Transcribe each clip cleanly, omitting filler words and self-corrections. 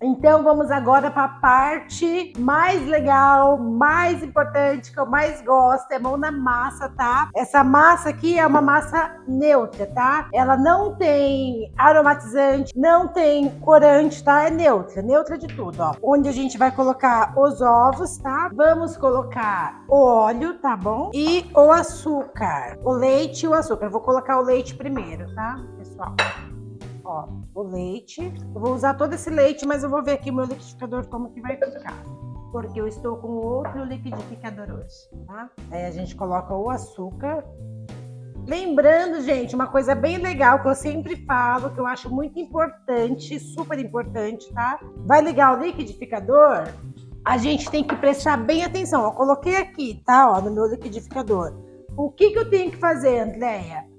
Então vamos agora para a parte mais legal, mais importante, que eu mais gosto, é mão na massa, tá? Essa massa aqui é uma massa neutra, tá? Ela não tem aromatizante, não tem corante, tá? É neutra, neutra de tudo, ó. Onde a gente vai colocar os ovos, tá? Vamos colocar o óleo, tá bom? E o açúcar, o leite e o açúcar. Eu vou colocar o leite primeiro, tá, pessoal? Ó, o leite. Eu vou usar todo esse leite, mas eu vou ver aqui o meu liquidificador como que vai ficar. Porque eu estou com outro liquidificador hoje, tá? Aí a gente coloca o açúcar. Lembrando, gente, uma coisa bem legal que eu sempre falo, que eu acho muito importante, super importante, tá? Vai ligar o liquidificador, a gente tem que prestar bem atenção. Eu coloquei aqui, tá? Ó, no meu liquidificador. O que eu tenho que fazer, Andréia?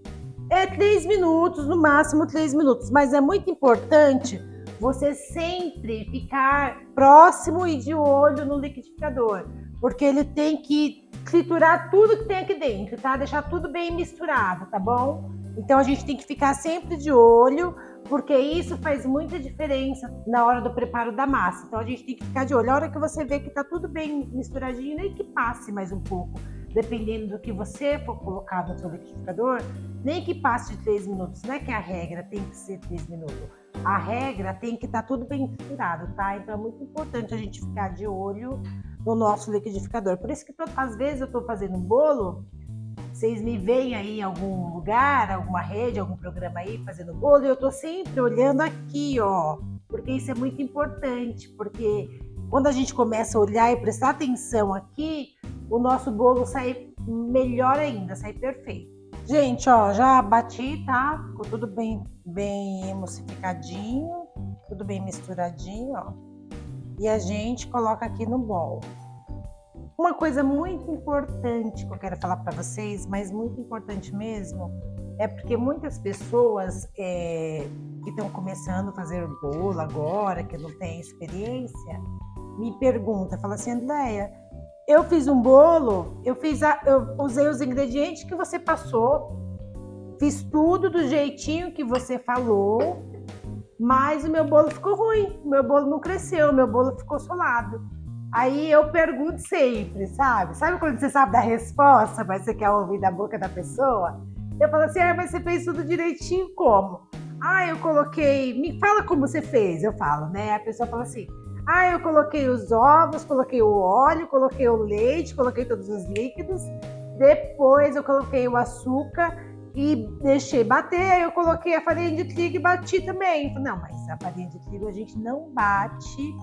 É 3 minutos, no máximo 3 minutos, mas é muito importante você sempre ficar próximo e de olho no liquidificador, porque ele tem que triturar tudo que tem aqui dentro, tá? Deixar tudo bem misturado, tá bom? Então a gente tem que ficar sempre de olho, porque isso faz muita diferença na hora do preparo da massa. Então a gente tem que ficar de olho. A hora que você vê que tá tudo bem misturadinho, nem que passe mais um pouco, dependendo do que você for colocar no seu liquidificador, nem que passe de 3 minutos. Não é que a regra tem que ser 3 minutos. A regra tem que estar tudo bem misturado, tá? Então é muito importante a gente ficar de olho no nosso liquidificador. Por isso que às vezes eu tô fazendo um bolo, vocês me veem aí em algum lugar, alguma rede, algum programa aí fazendo bolo, e eu tô sempre olhando aqui, ó. Porque isso é muito importante, porque quando a gente começa a olhar e prestar atenção aqui, o nosso bolo sai melhor ainda, sai perfeito. Gente, ó, já bati, tá? Ficou tudo bem emulsificadinho, tudo bem misturadinho, ó. E a gente coloca aqui no bol. Uma coisa muito importante que eu quero falar para vocês, mas muito importante mesmo, é porque muitas pessoas que estão começando a fazer bolo agora, que não têm experiência, me perguntam, falam assim, Andréia, eu fiz um bolo, eu usei os ingredientes que você passou, fiz tudo do jeitinho que você falou, mas o meu bolo ficou ruim, o meu bolo não cresceu, o meu bolo ficou solado. Aí eu pergunto sempre, sabe? Sabe quando você sabe da resposta, mas você quer ouvir da boca da pessoa? Eu falo assim, mas você fez tudo direitinho como? Eu coloquei, me fala como você fez, eu falo, né? A pessoa fala assim, eu coloquei os ovos, coloquei o óleo, coloquei o leite, coloquei todos os líquidos. Depois eu coloquei o açúcar e deixei bater. Aí eu coloquei a farinha de trigo e bati também. Não, mas a farinha de trigo a gente não bate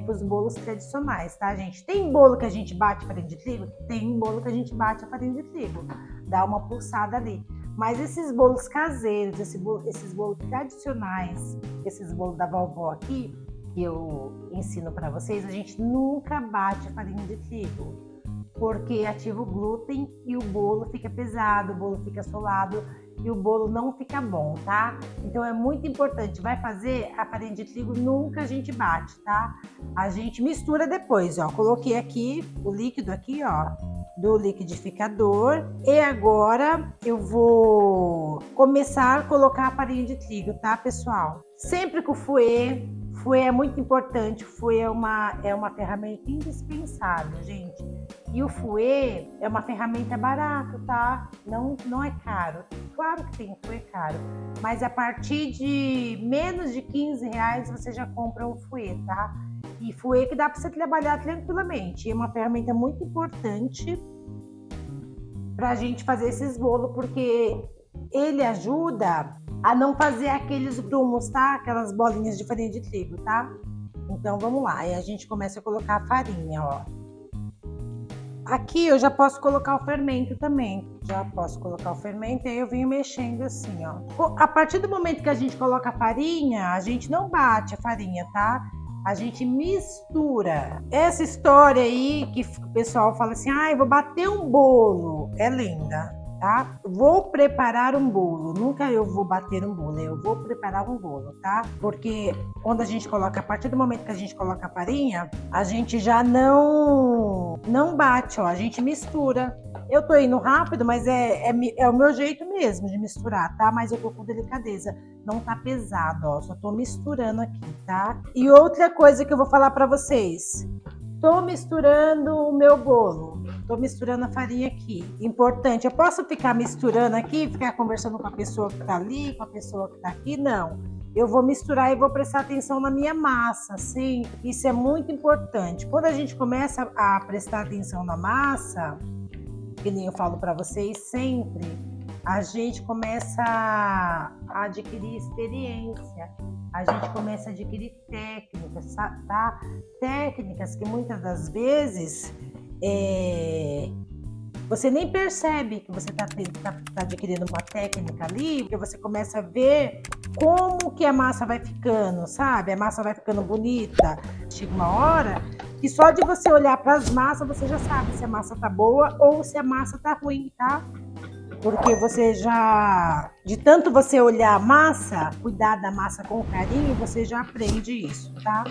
para os bolos tradicionais, tá, gente? Tem bolo que a gente bate a farinha de trigo? Tem bolo que a gente bate a farinha de trigo. Dá uma pulsada ali. Mas esses bolos caseiros, esses bolos tradicionais, esses bolos da vovó aqui, que eu ensino para vocês, a gente nunca bate a farinha de trigo, porque ativa o glúten e o bolo fica pesado, o bolo fica solado e o bolo não fica bom, tá? Então é muito importante, vai fazer a farinha de trigo, nunca a gente bate, tá? A gente mistura depois, ó. Coloquei aqui o líquido aqui, ó, do liquidificador, e agora eu vou começar a colocar a farinha de trigo, tá, pessoal? Sempre com o fouet. Fouet é muito importante, o fouet é uma ferramenta indispensável, gente. E o fouet é uma ferramenta barata, tá? Não é caro. Claro que tem fouet caro, mas a partir de menos de R$15 você já compra um fouet, tá? E fouet que dá para você trabalhar tranquilamente. É uma ferramenta muito importante pra gente fazer esses bolos, porque ele ajuda a não fazer aqueles grumos, tá? Aquelas bolinhas de farinha de trigo, tá? Então vamos lá, aí a gente começa a colocar a farinha, ó. Aqui eu já posso colocar o fermento também. Já posso colocar o fermento e aí eu venho mexendo assim, ó. A partir do momento que a gente coloca a farinha, a gente não bate a farinha, tá? A gente mistura. Essa história aí que o pessoal fala assim, vou bater um bolo. É linda. tá? Vou preparar um bolo, nunca eu vou bater um bolo, eu vou preparar um bolo, tá? Porque quando a gente coloca, a partir do momento que a gente coloca a farinha, a gente já não bate, ó, a gente mistura. Eu tô indo rápido, mas é o meu jeito mesmo de misturar, tá? Mas eu tô com delicadeza. Não tá pesado, ó. Só tô misturando aqui, tá? E outra coisa que eu vou falar pra vocês. Tô misturando o meu bolo. Tô misturando a farinha aqui. Importante, eu posso ficar misturando aqui, ficar conversando com a pessoa que tá ali, com a pessoa que tá aqui? Não. Eu vou misturar e vou prestar atenção na minha massa, sim. Isso é muito importante. Quando a gente começa a prestar atenção na massa, que nem eu falo para vocês sempre, a gente começa a adquirir experiência, a gente começa a adquirir técnicas, tá? Técnicas que muitas das vezes você nem percebe que você está adquirindo uma técnica ali, porque você começa a ver como que a massa vai ficando, sabe? A massa vai ficando bonita. Chega uma hora que só de você olhar para as massas, você já sabe se a massa tá boa ou se a massa tá ruim, tá? Porque você já, de tanto você olhar a massa, cuidar da massa com carinho, você já aprende isso, tá?